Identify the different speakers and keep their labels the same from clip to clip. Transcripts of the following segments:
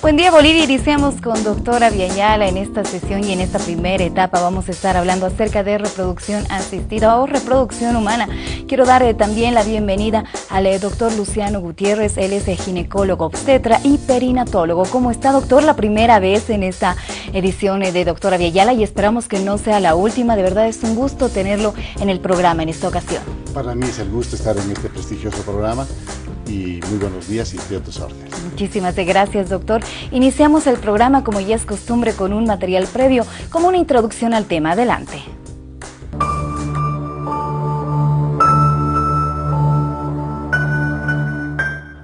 Speaker 1: Buen día, Bolivia. Iniciamos con doctora Viayala en esta sesión y en esta primera etapa vamos a estar hablando acerca de reproducción asistida o reproducción humana. Quiero dar también la bienvenida al doctor Luciano Gutiérrez. Él es ginecólogo, obstetra y perinatólogo. ¿Cómo está, doctor? La primera vez en esta edición de doctora Viayala y esperamos que no sea la última. De verdad es un gusto tenerlo en el programa en esta ocasión.
Speaker 2: Para mí es el gusto estar en este prestigioso programa y muy buenos días y estoy a tus órdenes.
Speaker 1: Muchísimas gracias, doctor. Iniciamos el programa, como ya es costumbre, con un material previo, como una introducción al tema. Adelante.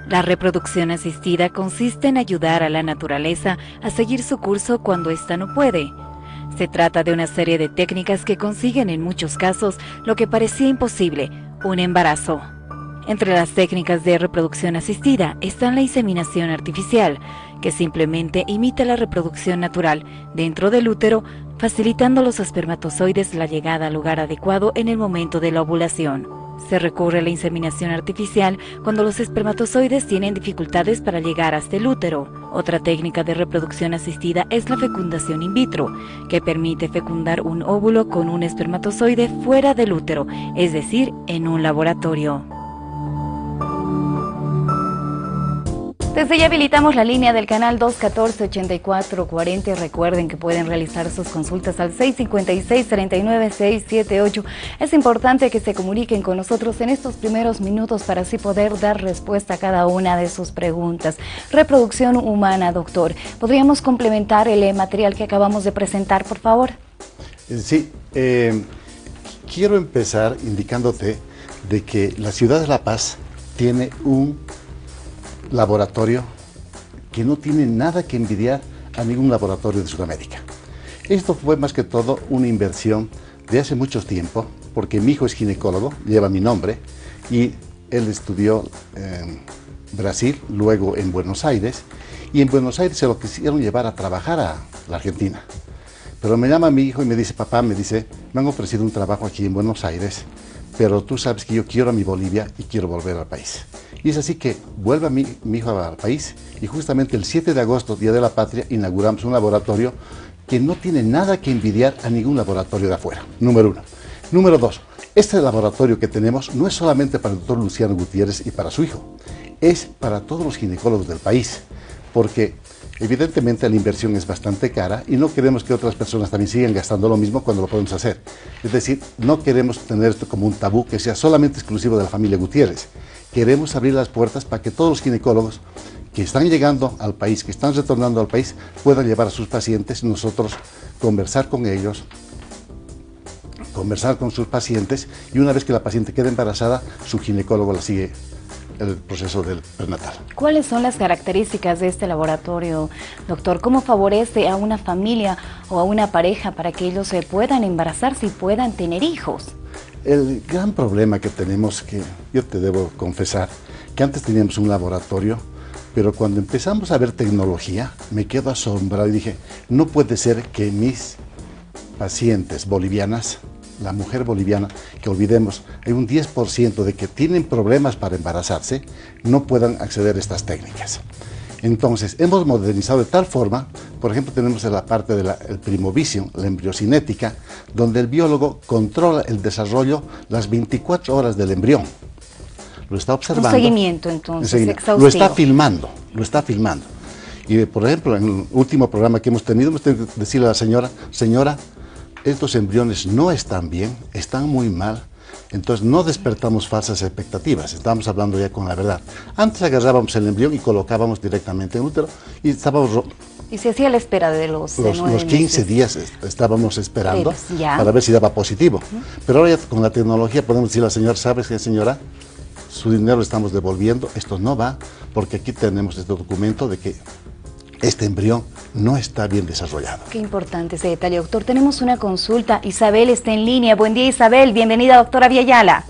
Speaker 1: La reproducción asistida consiste en ayudar a la naturaleza a seguir su curso cuando ésta no puede. Se trata de una serie de técnicas que consiguen en muchos casos lo que parecía imposible, un embarazo. Entre las técnicas de reproducción asistida están la inseminación artificial, que simplemente imita la reproducción natural dentro del útero, facilitando a los espermatozoides la llegada al lugar adecuado en el momento de la ovulación. Se recurre a la inseminación artificial cuando los espermatozoides tienen dificultades para llegar hasta el útero. Otra técnica de reproducción asistida es la fecundación in vitro, que permite fecundar un óvulo con un espermatozoide fuera del útero, es decir, en un laboratorio. Desde ya habilitamos la línea del canal 214-8440. Recuerden que pueden realizar sus consultas al 656-39678. Es importante que se comuniquen con nosotros en estos primeros minutos para así poder dar respuesta a cada una de sus preguntas. Reproducción humana, doctor. ¿Podríamos complementar el material que acabamos de presentar, por favor?
Speaker 2: Sí, quiero empezar indicándote de que la ciudad de La Paz tiene un laboratorio que no tiene nada que envidiar a ningún laboratorio de Sudamérica. Esto fue más que todo una inversión de hace mucho tiempo, porque mi hijo es ginecólogo, lleva mi nombre, y él estudió en Brasil, luego en Buenos Aires, y en Buenos Aires se lo quisieron llevar a trabajar a la Argentina. Pero me llama mi hijo y me dice, papá, me han ofrecido un trabajo aquí en Buenos Aires, pero tú sabes que yo quiero a mi Bolivia y quiero volver al país. Y es así que vuelve mi hijo al país y justamente el 7 de agosto, Día de la Patria, inauguramos un laboratorio que no tiene nada que envidiar a ningún laboratorio de afuera, número uno. Número dos, este laboratorio que tenemos no es solamente para el doctor Luciano Gutiérrez y para su hijo, es para todos los ginecólogos del país, porque evidentemente la inversión es bastante cara y no queremos que otras personas también sigan gastando lo mismo cuando lo podemos hacer. Es decir, no queremos tener esto como un tabú que sea solamente exclusivo de la familia Gutiérrez. Queremos abrir las puertas para que todos los ginecólogos que están llegando al país, que están retornando al país, puedan llevar a sus pacientes, nosotros conversar con ellos, conversar con sus pacientes y una vez que la paciente quede embarazada, su ginecólogo la sigue el proceso del prenatal.
Speaker 1: ¿Cuáles son las características de este laboratorio, doctor? ¿Cómo favorece a una familia o a una pareja para que ellos puedan embarazarse y puedan tener hijos?
Speaker 2: El gran problema que tenemos, que yo te debo confesar, que antes teníamos un laboratorio, pero cuando empezamos a ver tecnología, me quedo asombrado y dije, no puede ser que mis pacientes bolivianas, la mujer boliviana, que olvidemos, hay un 10% de que tienen problemas para embarazarse, no puedan acceder a estas técnicas. Entonces, hemos modernizado de tal forma, por ejemplo, tenemos la parte del primovision, la embriocinética, donde el biólogo controla el desarrollo las 24 horas del embrión. Lo está observando.
Speaker 1: Un seguimiento, entonces, exhaustivo.
Speaker 2: Lo está filmando. Y, por ejemplo, en el último programa que hemos tenido que decirle a la señora, estos embriones no están bien, están muy mal. Entonces no despertamos falsas expectativas, estábamos hablando ya con la verdad. Antes agarrábamos el embrión y colocábamos directamente en el útero y estábamos...
Speaker 1: Y se hacía la espera de los
Speaker 2: 15 días estábamos esperando para ver si daba positivo. Pero ahora ya con la tecnología podemos decirle a la señora, ¿sabes qué, señora? Su dinero lo estamos devolviendo, esto no va, porque aquí tenemos este documento de que este embrión no está bien desarrollado.
Speaker 1: Qué importante ese detalle, doctor. Tenemos una consulta. Isabel está en línea. Buen día, Isabel. Bienvenida, doctora Viayala.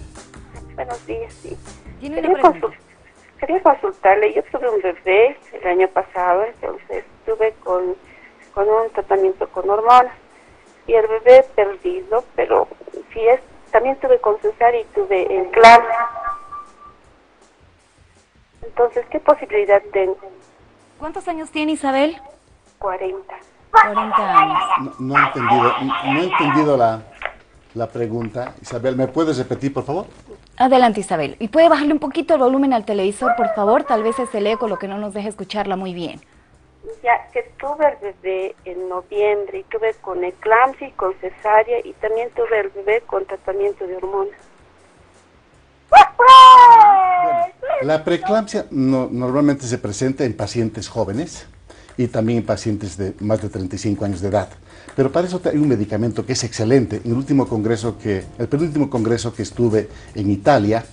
Speaker 3: Buenos días, sí.
Speaker 1: Quería
Speaker 3: consultarle. Yo tuve un bebé el año pasado, entonces estuve con un tratamiento con hormonas. Y el bebé perdido, pero sí también tuve con cesárea y tuve en clase. Entonces, ¿qué posibilidad tengo?
Speaker 1: ¿Cuántos años tiene Isabel?
Speaker 3: 40.
Speaker 1: 40 años.
Speaker 2: No he entendido la pregunta. Isabel, ¿me puedes repetir, por favor?
Speaker 1: Adelante, Isabel. ¿Y puede bajarle un poquito el volumen al televisor, por favor? Tal vez es el eco lo que no nos deja escucharla muy bien.
Speaker 3: Ya que tuve el bebé en noviembre y tuve con eclampsia y con cesárea y también tuve el bebé con tratamiento de hormonas.
Speaker 2: La preeclampsia normalmente se presenta en pacientes jóvenes y también en pacientes de más de 35 años de edad. Pero para eso hay un medicamento que es excelente. En el penúltimo congreso que estuve en Italia,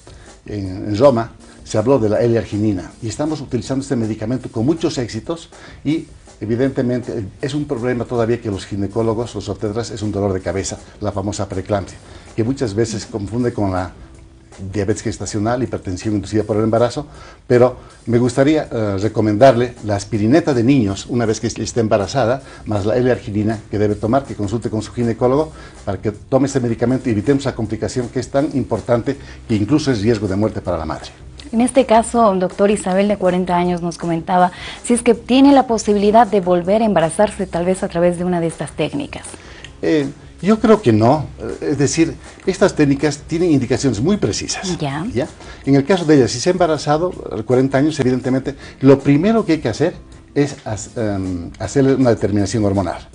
Speaker 2: en Roma, se habló de la L-arginina y estamos utilizando este medicamento con muchos éxitos y evidentemente es un problema todavía que los ginecólogos, los obstetras, es un dolor de cabeza, la famosa preeclampsia, que muchas veces confunde con la diabetes gestacional, hipertensión inducida por el embarazo, pero me gustaría recomendarle la aspirineta de niños una vez que esté embarazada, más la L-arginina que debe tomar, que consulte con su ginecólogo para que tome este medicamento y evitemos la complicación que es tan importante que incluso es riesgo de muerte para la madre.
Speaker 1: En este caso, doctor, Isabel, de 40 años, nos comentaba si es que tiene la posibilidad de volver a embarazarse tal vez a través de una de estas técnicas.
Speaker 2: Yo creo que no, es decir, estas técnicas tienen indicaciones muy precisas.
Speaker 1: Ya.
Speaker 2: En el caso de ella, si se ha embarazado a los 40 años, evidentemente, lo primero que hay que hacer es hacerle una determinación hormonal.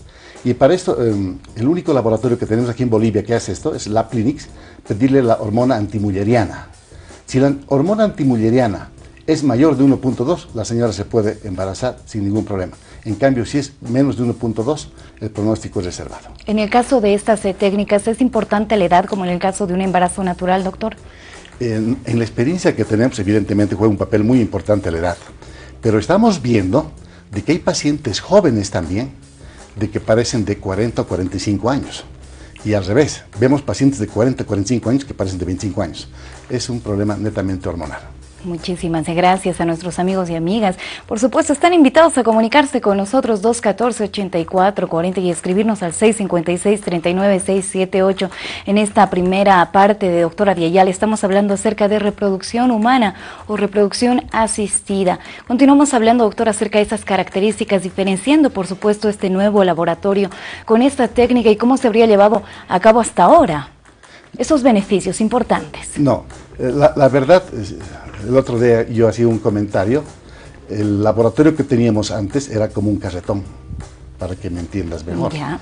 Speaker 2: Y para esto, el único laboratorio que tenemos aquí en Bolivia que hace esto es LabClinics, pedirle la hormona antimulleriana. Si la hormona antimulleriana es mayor de 1.2, la señora se puede embarazar sin ningún problema. En cambio, si es menos de 1.2, el pronóstico es reservado.
Speaker 1: En el caso de estas técnicas, ¿es importante la edad como en el caso de un embarazo natural, doctor?
Speaker 2: En la experiencia que tenemos, evidentemente juega un papel muy importante la edad. Pero estamos viendo de que hay pacientes jóvenes también, de que parecen de 40 o 45 años. Y al revés, vemos pacientes de 40 o 45 años que parecen de 25 años. Es un problema netamente hormonal.
Speaker 1: Muchísimas gracias a nuestros amigos y amigas. Por supuesto, están invitados a comunicarse con nosotros 214-8440 y escribirnos al 656-39678. En esta primera parte de Doctora Vieyal estamos hablando acerca de reproducción humana o reproducción asistida. Continuamos hablando, doctor, acerca de esas características, diferenciando, por supuesto, este nuevo laboratorio con esta técnica y cómo se habría llevado a cabo hasta ahora. Esos beneficios importantes.
Speaker 2: No, la verdad, el otro día yo hacía un comentario, el laboratorio que teníamos antes era como un carretón, para que me entiendas mejor. ¿Ya?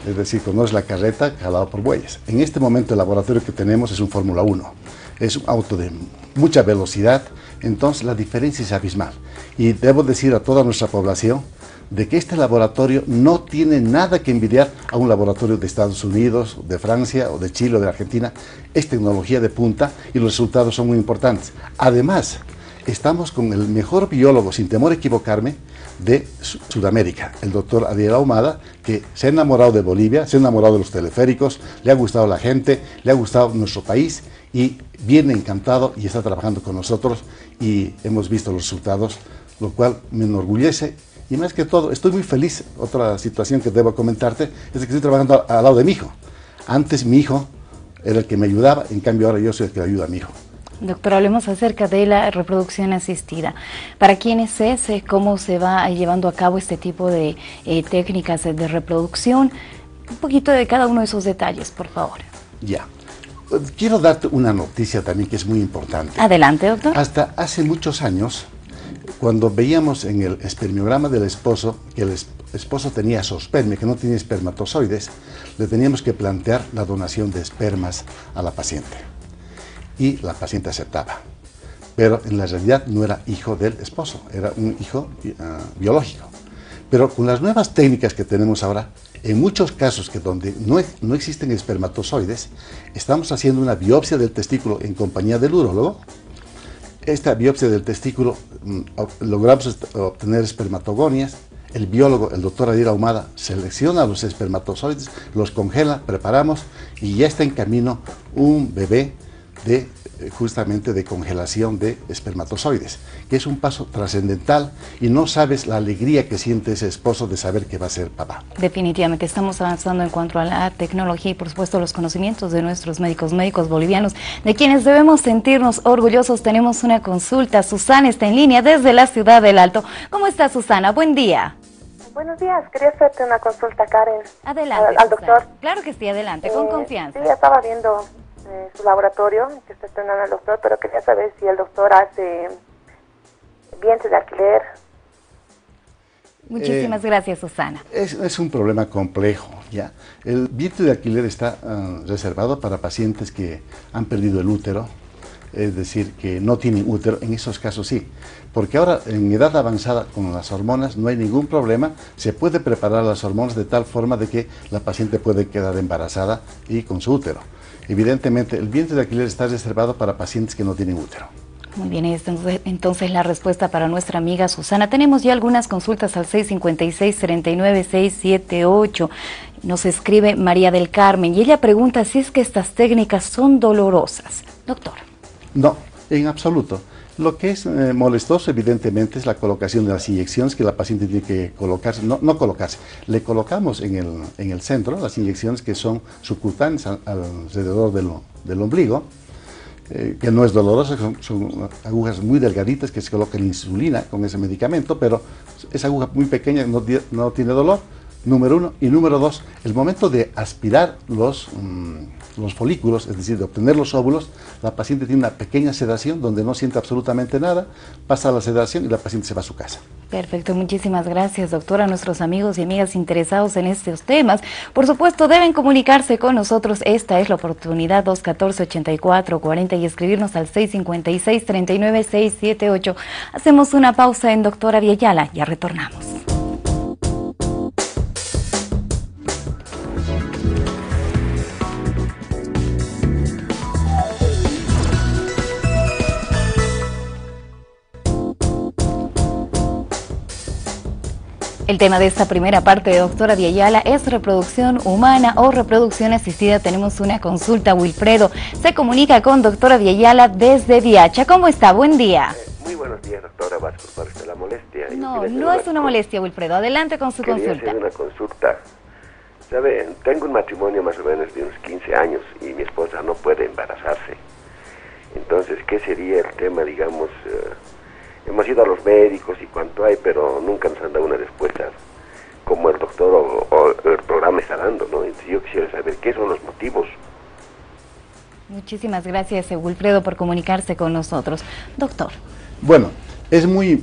Speaker 2: Es decir, como es la carreta jalada por bueyes. En este momento el laboratorio que tenemos es un Fórmula 1, es un auto de mucha velocidad, entonces la diferencia es abismal. Y debo decir a toda nuestra población de que este laboratorio no tiene nada que envidiar a un laboratorio de Estados Unidos, de Francia, o de Chile, o de Argentina. Es tecnología de punta y los resultados son muy importantes. Además, estamos con el mejor biólogo, sin temor a equivocarme, de Sudamérica, el doctor Ariel Ahumada, que se ha enamorado de Bolivia, se ha enamorado de los teleféricos, le ha gustado la gente, le ha gustado nuestro país y viene encantado y está trabajando con nosotros y hemos visto los resultados, lo cual me enorgullece. Y más que todo, estoy muy feliz. Otra situación que debo comentarte es que estoy trabajando al lado de mi hijo. Antes mi hijo era el que me ayudaba, en cambio ahora yo soy el que ayuda a mi hijo.
Speaker 1: Doctor, hablemos acerca de la reproducción asistida. ¿Para quiénes es? ¿Cómo se va llevando a cabo este tipo de técnicas de reproducción? Un poquito de cada uno de esos detalles, por favor.
Speaker 2: Ya. Quiero darte una noticia también que es muy importante.
Speaker 1: Adelante, doctor.
Speaker 2: Hasta hace muchos años, cuando veíamos en el espermiograma del esposo que el esposo tenía azoospermia, que no tenía espermatozoides, le teníamos que plantear la donación de espermas a la paciente. Y la paciente aceptaba. Pero en la realidad no era hijo del esposo, era un hijo biológico. Pero con las nuevas técnicas que tenemos ahora, en muchos casos que donde no existen espermatozoides, estamos haciendo una biopsia del testículo en compañía del urólogo. Esta biopsia del testículo logramos obtener espermatogonias. El biólogo, el doctor Ariel Ahumada, selecciona los espermatozoides, los congela, preparamos y ya está en camino un bebé de justamente de congelación de espermatozoides, que es un paso trascendental y no sabes la alegría que siente ese esposo de saber que va a ser papá.
Speaker 1: Definitivamente estamos avanzando en cuanto a la tecnología y por supuesto los conocimientos de nuestros médicos bolivianos, de quienes debemos sentirnos orgullosos. Tenemos una consulta. Susana está en línea desde la ciudad del Alto. ¿Cómo está, Susana? Buen día.
Speaker 4: Buenos días, quería hacerte una consulta, Karen.
Speaker 1: Adelante,
Speaker 4: al doctor.
Speaker 1: Claro que sí, adelante, con confianza.
Speaker 4: Sí, estaba viendo su laboratorio que está estrenando el doctor, pero quería saber si el doctor hace vientres de alquiler.
Speaker 1: Muchísimas gracias, Susana.
Speaker 2: Es un problema complejo, ¿ya? El vientre de alquiler está reservado para pacientes que han perdido el útero, es decir, que no tienen útero. En esos casos sí, porque ahora en edad avanzada con las hormonas no hay ningún problema, se puede preparar las hormonas de tal forma de que la paciente puede quedar embarazada y con su útero. Evidentemente el vientre de alquiler está reservado para pacientes que no tienen útero.
Speaker 1: Muy bien, entonces la respuesta para nuestra amiga Susana. Tenemos ya algunas consultas al 656-39-678. Nos escribe María del Carmen y ella pregunta si es que estas técnicas son dolorosas. Doctor.
Speaker 2: No, en absoluto. Lo que es molestoso, evidentemente, es la colocación de las inyecciones que la paciente tiene que colocarse, no colocarse. Le colocamos en el centro las inyecciones que son subcutáneas alrededor del ombligo, que no es dolorosa, son agujas muy delgaditas que se colocan insulina con ese medicamento, pero esa aguja muy pequeña no tiene dolor, número uno. Y número dos, el momento de aspirar los folículos, es decir, de obtener los óvulos, la paciente tiene una pequeña sedación donde no siente absolutamente nada, pasa la sedación y la paciente se va a su casa.
Speaker 1: Perfecto, muchísimas gracias, doctora. A nuestros amigos y amigas interesados en estos temas, por supuesto, deben comunicarse con nosotros. Esta es la oportunidad, 214-8440 y escribirnos al 656-39-678. Hacemos una pausa en Doctora Viayala, ya retornamos. El tema de esta primera parte de Doctora Viayala es reproducción humana o reproducción asistida. Tenemos una consulta. Wilfredo se comunica con Doctora Viayala desde Viacha. ¿Cómo está? Buen día.
Speaker 5: Muy buenos días, doctora. Va a disculpar la molestia.
Speaker 1: No es una molestia, Wilfredo. Adelante con su consulta.
Speaker 5: Quería hacer una consulta. ¿Sabe? Tengo un matrimonio más o menos de unos 15 años y mi esposa no puede embarazarse. Entonces, ¿qué sería el tema, digamos? Hemos ido a los médicos y cuánto hay, pero nunca nos han dado una respuesta como el doctor o el programa está dando, ¿no? Entonces yo quisiera saber qué son los motivos.
Speaker 1: Muchísimas gracias, Wilfredo, por comunicarse con nosotros. Doctor.
Speaker 2: Bueno, es muy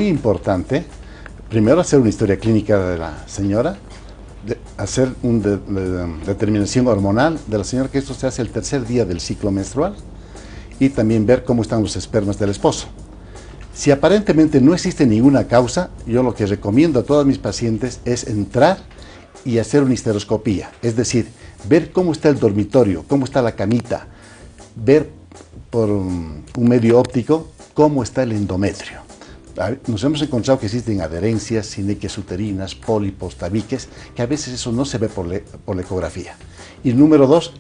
Speaker 2: importante, primero hacer una historia clínica de la señora, hacer una determinación hormonal de la señora, que esto se hace el tercer día del ciclo menstrual, y también ver cómo están los espermas del esposo. Si aparentemente no existe ninguna causa, yo lo que recomiendo a todos mis pacientes es entrar y hacer una histeroscopía, es decir, ver cómo está el dormitorio, cómo está la camita, ver por un medio óptico cómo está el endometrio. Nos hemos encontrado que existen adherencias, sinequias uterinas, pólipos, tabiques, que a veces eso no se ve por la ecografía. Y número dos,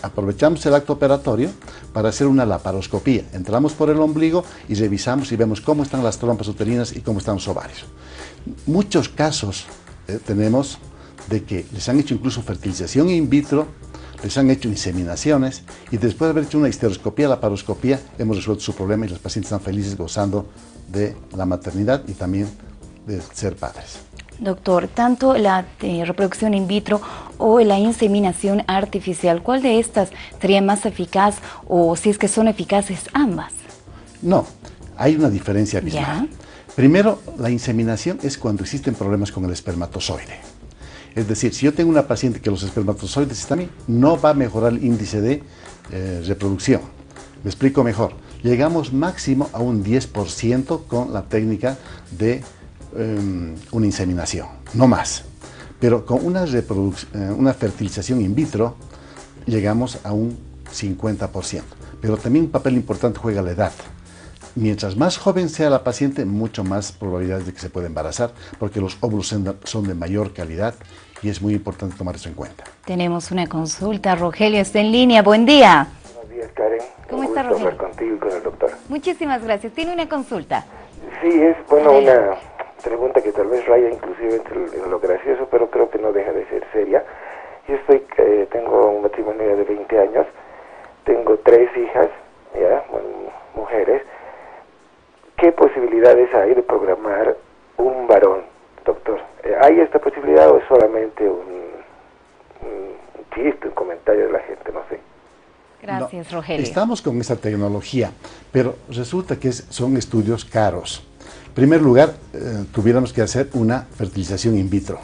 Speaker 2: aprovechamos el acto operatorio para hacer una laparoscopía. Entramos por el ombligo y revisamos y vemos cómo están las trompas uterinas y cómo están los ovarios. Muchos casos tenemos de que les han hecho incluso fertilización in vitro, les han hecho inseminaciones y después de haber hecho una histeroscopía, laparoscopía, hemos resuelto su problema y los pacientes están felices gozando de la maternidad y también de ser padres.
Speaker 1: Doctor, tanto la reproducción in vitro o la inseminación artificial, ¿cuál de estas sería más eficaz o si es que son eficaces ambas?
Speaker 2: No, hay una diferencia abismal. Primero, la inseminación es cuando existen problemas con el espermatozoide. Es decir, si yo tengo una paciente que los espermatozoides están bien, no va a mejorar el índice de reproducción. Me explico mejor. Llegamos máximo a un 10% con la técnica de una inseminación, no más. Pero con una fertilización in vitro llegamos a un 50%. Pero también un papel importante juega la edad. Mientras más joven sea la paciente, mucho más probabilidades de que se pueda embarazar, porque los óvulos son de mayor calidad y es muy importante tomar eso en cuenta.
Speaker 1: Tenemos una consulta. Rogelio está en línea. Buen día.
Speaker 5: Buenos días.
Speaker 6: Karen.
Speaker 1: ¿Cómo
Speaker 6: Un
Speaker 1: está,
Speaker 6: gusto
Speaker 1: Rogelio?
Speaker 6: hablar contigo y con el doctor.
Speaker 1: Muchísimas gracias. Tiene una consulta.
Speaker 6: Sí, es bueno una pregunta que tal vez raya inclusive en lo gracioso, pero creo que no deja de ser seria. Yo tengo un matrimonio de 20 años, tengo 3 hijas, ya, bueno, mujeres. ¿Qué posibilidades hay de programar un varón, doctor? ¿Hay esta posibilidad o es solamente un chiste, un comentario de la gente? No sé.
Speaker 1: Gracias,
Speaker 2: No,
Speaker 1: Rogelio.
Speaker 2: estamos con esa tecnología, pero resulta que son estudios caros. En primer lugar, tuviéramos que hacer una fertilización in vitro,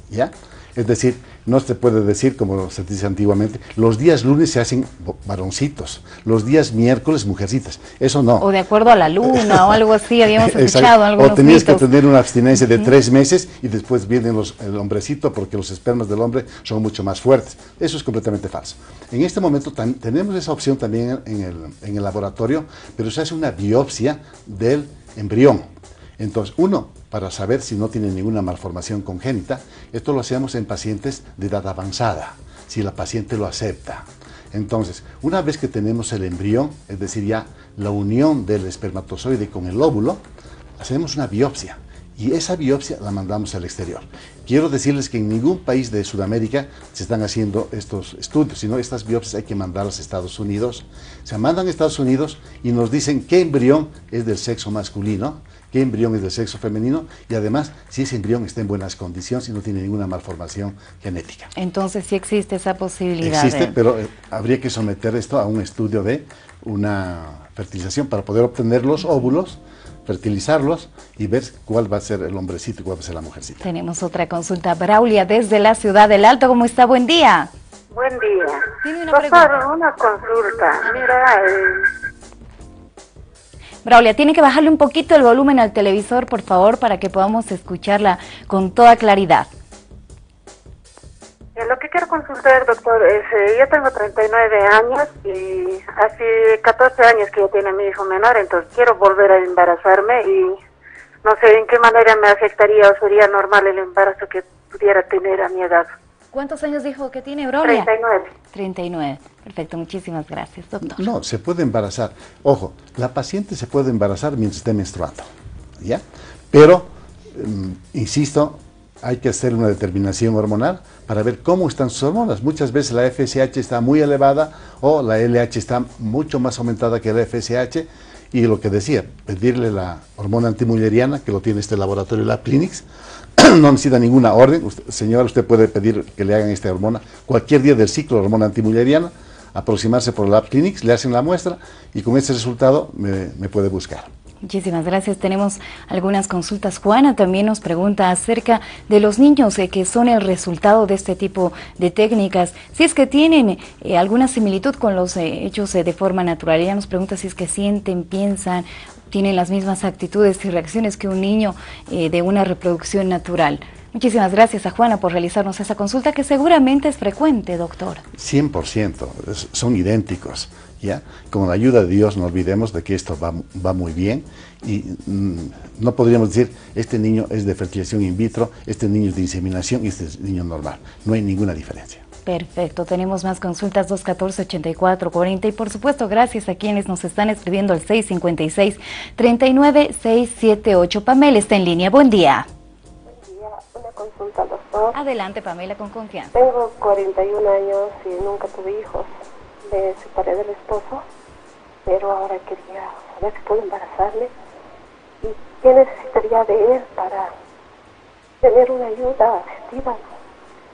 Speaker 2: ¿ya? Es decir, no se puede decir, como se dice antiguamente, los días lunes se hacen varoncitos, los días miércoles mujercitas. Eso no.
Speaker 1: O de acuerdo a la luna o algo así, habíamos
Speaker 2: Exacto.
Speaker 1: escuchado algunos
Speaker 2: O tenías
Speaker 1: mitos.
Speaker 2: que tener una abstinencia de 3 meses y después viene el hombrecito porque los espermas del hombre son mucho más fuertes. Eso es completamente falso. En este momento tenemos esa opción también en el laboratorio, pero se hace una biopsia del embrión. Entonces, para saber si no tiene ninguna malformación congénita, esto lo hacemos en pacientes de edad avanzada, si la paciente lo acepta. Entonces, una vez que tenemos el embrión, es decir, ya la unión del espermatozoide con el óvulo, hacemos una biopsia y esa biopsia la mandamos al exterior. Quiero decirles que en ningún país de Sudamérica se están haciendo estos estudios, sino estas biopsias hay que mandarlas a Estados Unidos. Se mandan a Estados Unidos y nos dicen qué embrión es del sexo masculino, qué embrión es del sexo femenino y además si ese embrión está en buenas condiciones y no tiene ninguna malformación genética.
Speaker 1: Entonces sí existe esa posibilidad.
Speaker 2: Existe, pero habría que someter esto a un estudio de una fertilización para poder obtener los óvulos, fertilizarlos y ver cuál va a ser el hombrecito y cuál va a ser la mujercita.
Speaker 1: Tenemos otra consulta. Braulia, desde la ciudad del Alto, ¿cómo está? Buen día.
Speaker 3: Buen día.
Speaker 1: Tiene una
Speaker 3: Doctor,
Speaker 1: pregunta.
Speaker 3: una consulta. Mira,
Speaker 1: Braulia, tiene que bajarle un poquito el volumen al televisor, por favor, para que podamos escucharla con toda claridad.
Speaker 3: lo que quiero consultar, doctor, es, yo tengo 39 años y hace 14 años que ya tiene mi hijo menor, entonces quiero volver a embarazarme y no sé en qué manera me afectaría o sería normal el embarazo que pudiera tener a mi edad.
Speaker 1: ¿Cuántos años dijo que tiene, Braulia?
Speaker 3: 39.
Speaker 1: 39. Perfecto, muchísimas gracias, doctor.
Speaker 2: No, se puede embarazar. Ojo, la paciente se puede embarazar mientras esté menstruando, ¿ya? Pero, insisto, hay que hacer una determinación hormonal para ver cómo están sus hormonas. Muchas veces la FSH está muy elevada o la LH está mucho más aumentada que la FSH. Y lo que decía, pedirle la hormona antimulleriana, que lo tiene este laboratorio Lab Clinics, no necesita ninguna orden. Señora, usted puede pedir que le hagan esta hormona cualquier día del ciclo, la hormona antimulleriana, aproximarse por Lab Clinics, le hacen la muestra y con ese resultado me puede buscar.
Speaker 1: Muchísimas gracias. Tenemos algunas consultas. Juana también nos pregunta acerca de los niños que son el resultado de este tipo de técnicas. Si es que tienen alguna similitud con los hechos de forma natural. Ella nos pregunta si es que sienten, piensan, tienen las mismas actitudes y reacciones que un niño de una reproducción natural. Muchísimas gracias a Juana por realizarnos esa consulta que seguramente es frecuente, doctor.
Speaker 2: 100%, son idénticos. ¿Ya? Con la ayuda de Dios no olvidemos de que esto va muy bien y no podríamos decir este niño es de fertilización in vitro, este niño es de inseminación y este es niño normal. No hay ninguna diferencia.
Speaker 1: Perfecto, tenemos más consultas 214-8440 y por supuesto gracias a quienes nos están escribiendo al 656-39678. Pamela está en línea, buen día.
Speaker 4: Buen día, una consulta, doctor.
Speaker 1: Adelante, Pamela, con confianza.
Speaker 4: Tengo 41 años y nunca tuve hijos. Me separé del esposo, pero ahora quería saber si puedo embarazarme y qué necesitaría de él para tener una ayuda afectiva.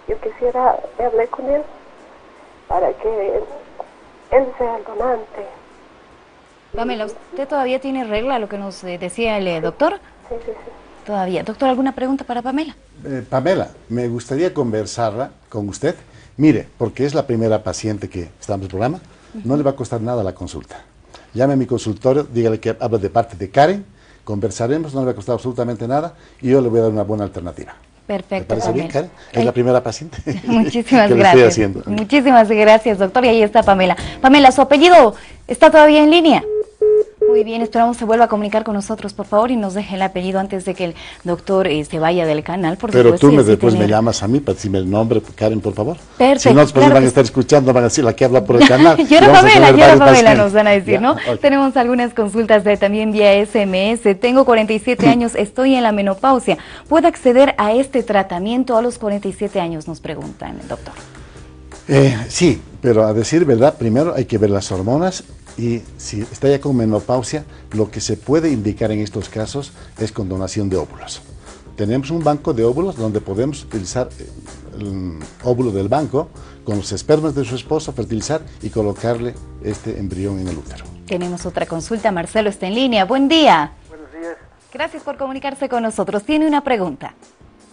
Speaker 4: Yo quisiera hablar con él para que él sea el donante.
Speaker 1: Pamela, ¿usted todavía tiene regla lo que nos decía el doctor?
Speaker 4: Sí.
Speaker 1: Todavía. Doctor, ¿alguna pregunta para Pamela?
Speaker 2: Pamela, me gustaría conversarla con usted. Mire, porque es la primera paciente que está en el programa, no le va a costar nada la consulta. Llame a mi consultorio, dígale que habla de parte de Karen, conversaremos, no le va a costar absolutamente nada y yo le voy a dar una buena alternativa.
Speaker 1: Perfecto,
Speaker 2: ¿Me parece bien,
Speaker 1: Pamela?
Speaker 2: Karen? Es la primera paciente.
Speaker 1: Muchísimas
Speaker 2: que le
Speaker 1: gracias.
Speaker 2: estoy haciendo.
Speaker 1: Muchísimas gracias, doctor. Y ahí está Pamela. Pamela, ¿su apellido está todavía en línea? Muy bien, esperamos se vuelva a comunicar con nosotros, por favor, y nos deje el apellido antes de que el doctor se vaya del canal. Por
Speaker 2: Pero
Speaker 1: supuesto,
Speaker 2: tú
Speaker 1: y
Speaker 2: después
Speaker 1: tener...
Speaker 2: me llamas a mí para decirme el nombre, Karen, por favor.
Speaker 1: Perfecto.
Speaker 2: Si no, después
Speaker 1: claro
Speaker 2: van a
Speaker 1: que
Speaker 2: estar escuchando, van a decir la que habla por el canal.
Speaker 1: Yara Pamela, nos van a decir,
Speaker 2: Ya,
Speaker 1: ¿no?
Speaker 2: okay.
Speaker 1: Tenemos algunas consultas también vía SMS. Tengo 47 años, estoy en la menopausia. ¿Puedo acceder a este tratamiento a los 47 años? Nos preguntan, doctor.
Speaker 2: Sí, pero a decir verdad, primero hay que ver las hormonas y si está ya con menopausia, lo que se puede indicar en estos casos es con donación de óvulos. Tenemos un banco de óvulos donde podemos utilizar el óvulo del banco con los espermas de su esposa, fertilizar y colocarle este embrión en el útero.
Speaker 1: Tenemos otra consulta, Marcelo está en línea. Buen día.
Speaker 7: Buenos días.
Speaker 1: Gracias por comunicarse con nosotros. Tiene una pregunta.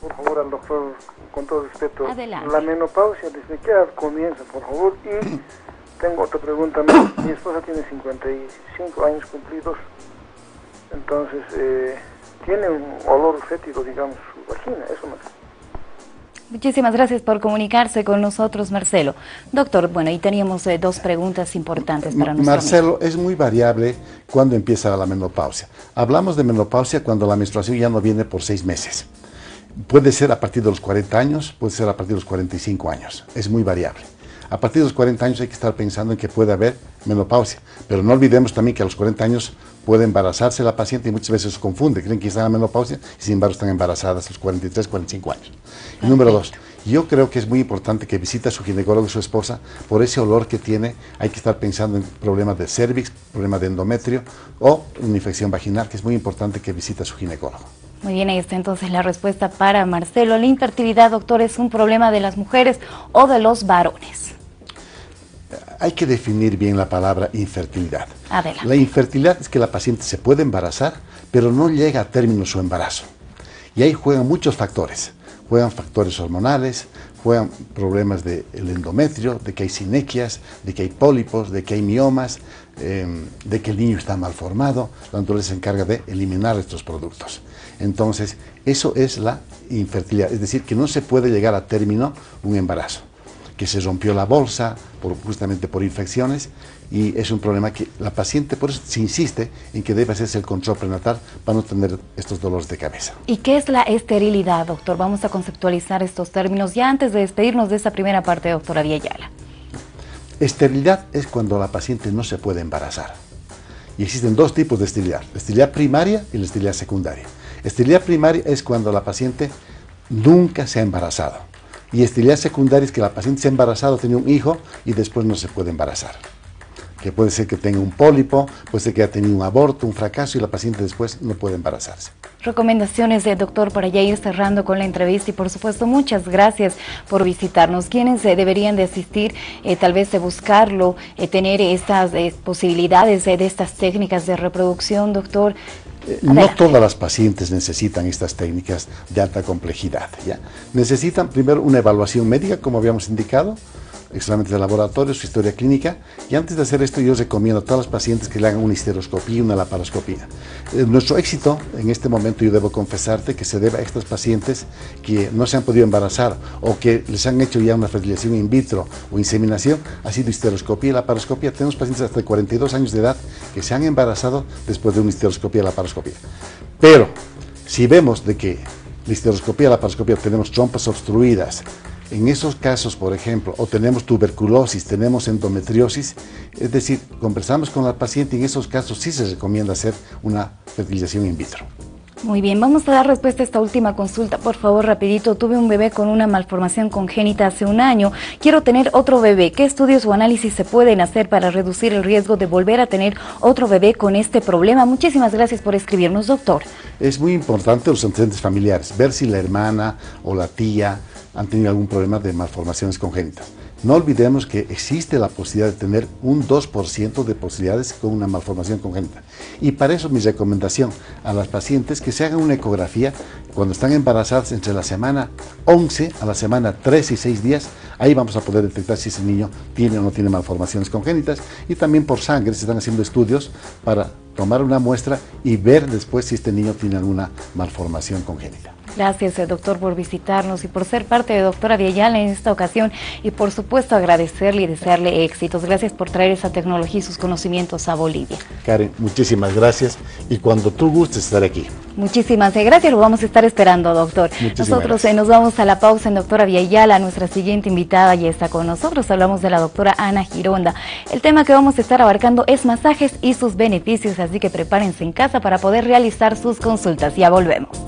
Speaker 7: Por favor, al doctor, con todo respeto.
Speaker 1: Adelante.
Speaker 7: La menopausia, ¿desde qué edad comienza, por favor? Y tengo otra pregunta. Mi esposa tiene 55 años cumplidos. Entonces, tiene un olor fétido, digamos, su vagina. Eso más.
Speaker 1: Muchísimas gracias por comunicarse con nosotros, Marcelo. Doctor, bueno, ahí teníamos dos preguntas importantes para nosotros.
Speaker 2: Marcelo, es muy variable cuando empieza la menopausia. Hablamos de menopausia cuando la menstruación ya no viene por 6 meses. Puede ser a partir de los 40 años, puede ser a partir de los 45 años. Es muy variable. A partir de los 40 años hay que estar pensando en que puede haber menopausia. Pero no olvidemos también que a los 40 años puede embarazarse la paciente y muchas veces se confunde. Creen que están en la menopausia y sin embargo están embarazadas a los 43, 45 años. Y número 2, yo creo que es muy importante que visite a su ginecólogo y su esposa por ese olor que tiene. Hay que estar pensando en problemas de cervix, problemas de endometrio o una infección vaginal, que es muy importante que visite a su ginecólogo.
Speaker 1: Muy bien, ahí está entonces la respuesta para Marcelo. ¿La infertilidad, doctor, es un problema de las mujeres o de los varones?
Speaker 2: Hay que definir bien la palabra infertilidad.
Speaker 1: Adelante.
Speaker 2: La infertilidad es que la paciente se puede embarazar, pero no llega a término su embarazo. Y ahí juegan muchos factores. Juegan factores hormonales, juegan problemas del endometrio, de que hay sinequias, de que hay pólipos, de que hay miomas, de que el niño está mal formado. La naturaleza se encarga de eliminar estos productos. Entonces, eso es la infertilidad, es decir, que no se puede llegar a término un embarazo, que se rompió la bolsa justamente por infecciones y es un problema que la paciente, por eso se insiste en que debe hacerse el control prenatal para no tener estos dolores de cabeza.
Speaker 1: ¿Y qué es la esterilidad, doctor? Vamos a conceptualizar estos términos ya antes de despedirnos de esta primera parte, doctora Villayala.
Speaker 2: Esterilidad es cuando la paciente no se puede embarazar. Y existen dos tipos de esterilidad, la esterilidad primaria y la esterilidad secundaria. Esterilidad primaria es cuando la paciente nunca se ha embarazado. Y esterilidad secundaria es que la paciente se ha embarazado, tiene un hijo y después no se puede embarazar. Que puede ser que tenga un pólipo, puede ser que haya tenido un aborto, un fracaso y la paciente después no puede embarazarse.
Speaker 1: Recomendaciones de doctor para ya ir cerrando con la entrevista y por supuesto muchas gracias por visitarnos. ¿Quiénes deberían de asistir, tal vez de buscarlo, tener estas posibilidades de estas técnicas de reproducción, doctor?
Speaker 2: No todas las pacientes necesitan estas técnicas de alta complejidad, ¿ya? Necesitan primero una evaluación médica, como habíamos indicado, exámenes de laboratorio, su historia clínica, y antes de hacer esto yo recomiendo a todas las pacientes que le hagan una histeroscopía y una laparoscopía. Nuestro éxito en este momento, yo debo confesarte, que se debe a estas pacientes que no se han podido embarazar o que les han hecho ya una fertilización in vitro o inseminación, ha sido histeroscopía y laparoscopía. Tenemos pacientes hasta de 42 años de edad que se han embarazado después de una histeroscopía y laparoscopía. Pero si vemos de que la histeroscopía y laparoscopía tenemos trompas obstruidas, en esos casos, por ejemplo, o tenemos tuberculosis, tenemos endometriosis, es decir, conversamos con la paciente y en esos casos sí se recomienda hacer una fertilización in vitro.
Speaker 1: Muy bien, vamos a dar respuesta a esta última consulta, por favor, rapidito. Tuve un bebé con una malformación congénita hace un año, quiero tener otro bebé. ¿Qué estudios o análisis se pueden hacer para reducir el riesgo de volver a tener otro bebé con este problema? Muchísimas gracias por escribirnos, doctor.
Speaker 2: Es muy importante los antecedentes familiares, ver si la hermana o la tía han tenido algún problema de malformaciones congénitas. No olvidemos que existe la posibilidad de tener un 2% de posibilidades con una malformación congénita. Y para eso mi recomendación a las pacientes que se hagan una ecografía cuando están embarazadas entre la semana 11 a la semana 13 y 6 días. Ahí vamos a poder detectar si ese niño tiene o no tiene malformaciones congénitas. Y también por sangre se están haciendo estudios para tomar una muestra y ver después si este niño tiene alguna malformación congénita.
Speaker 8: Gracias, doctor, por visitarnos y por ser parte de Doctora Vieyala en esta ocasión, y por supuesto agradecerle y desearle éxitos. Gracias por traer esa tecnología y sus conocimientos a Bolivia.
Speaker 2: Karen, muchísimas gracias, y cuando tú gustes estar aquí.
Speaker 8: Muchísimas gracias, lo vamos a estar esperando, doctor. Nosotros nos vamos a la pausa en Doctora Vieyala. Nuestra siguiente invitada ya está con nosotros. Hablamos de la doctora Ana Gironda. El tema que vamos a estar abarcando es masajes y sus beneficios, así que prepárense en casa para poder realizar sus consultas. Ya volvemos.